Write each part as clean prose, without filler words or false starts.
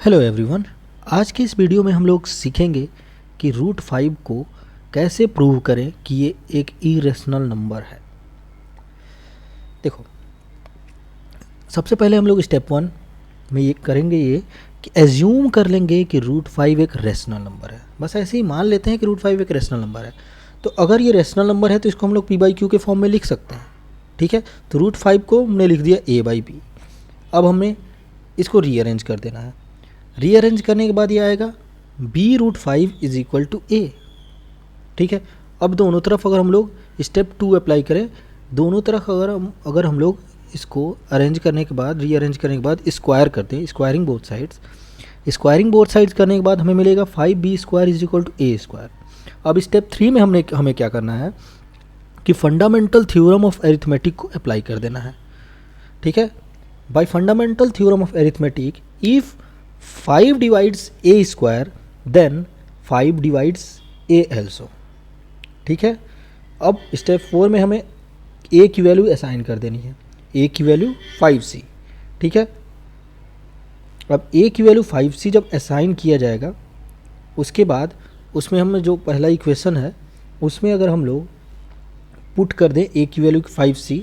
Hello everyone. आज की इस वीडियो में हम लोग सीखेंगे कि रूट 5 को कैसे प्रूव करें कि ये एक इरेशनल नंबर है। देखो, सबसे पहले हम लोग स्टेप 1 में ये करेंगे ये कि एज्यूम कर लेंगे कि रूट 5 एक रेशनल नंबर है। बस ऐसे ही मान लेते हैं कि रूट 5 एक रेशनल नंबर है। तो अगर ये रेशनल नंबर है तो इसको हम लोग p/q के फॉर्म में लिख सकते हैं। ठीक है, तो रूट 5 को हमने लिख दिया a/b। अब हमें इसको रीअरेंज कर देना है। रीअरेंज करने के बाद ये आएगा b√5 is equal to a। ठीक है, अब दोनों तरफ अगर हम लोग स्टेप 2 अप्लाई करें, दोनों तरफ अगर हम लोग इसको अरेंज करने के बाद, रीअरेंज करने के बाद स्क्वायर करते हैं, squaring both sides, squaring both sides करने के बाद हमें मिलेगा 5b² is equal to a²। अब स्टेप 3 में हमें क्या करना है कि फंडामेंटल थ्योरम ऑफ अरिथमेटिक को अप्लाई कर देना है। ठीक है, by fundamental theorem of arithmetic, if 5 divides a², देन 5 डिवाइड्स a also। ठीक है, अब स्टेप 4 में हमें a की वैल्यू असाइन कर देनी है। a की वैल्यू 5c। ठीक है, अब a की वैल्यू 5c जब असाइन किया जाएगा, उसके बाद उसमें हमें जो पहला इक्वेशन है उसमें अगर हम लोग पुट कर दें a की वैल्यू 5c,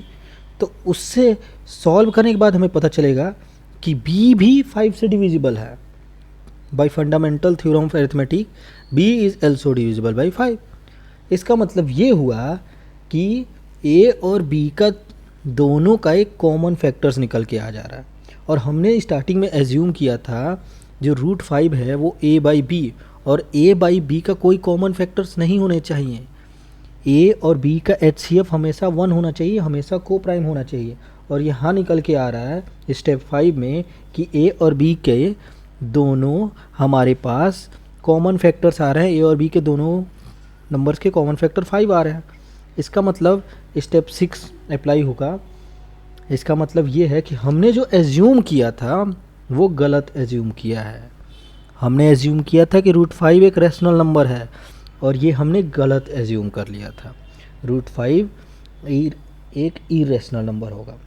तो उससे सॉल्व करने के बाद हमें पता चलेगा कि b भी 5 से डिविजिबल है। By fundamental theorem of arithmetic b is also divisible by 5। इसका मतलब ये हुआ कि a और b का दोनों का एक कॉमन फैक्टर्स निकल के आ जा रहा है। और हमने स्टार्टिंग में एज्यूम किया था जो रूट 5 है वो a/b, और a/b का कोई कॉमन फैक्टर्स नहीं होने चाहिए। a और b का HCF हमेशा 1 होना चाहिए, हमेशा को प्राइम होना चाहिए। और यहाँ निकल के आ रहा है स्टेप 5 में कि a और b के दोनों हमारे पास कॉमन फैक्टर्स आ रहे हैं। a और b के दोनों नंबर्स के कॉमन फैक्टर 5 आ रहे हैं। इसका मतलब स्टेप 6 अप्लाई होगा। इसका मतलब ये है कि हमने जो एज्यूम किया था वो गलत एज्यूम किया है। हमने एज्यूम किया था कि रूट 5 एक रेशनल नंबर है, और ये हमने गलत एज्यूम कर लिया था। रूट 5 एक इरेशनल नंबर होगा।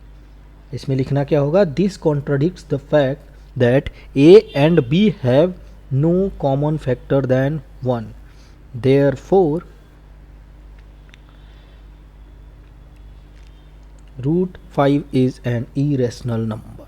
इसमें लिखना क्या होगा, this contradicts the fact that a and b have no common factor then 1, therefore root 5 is an irrational number।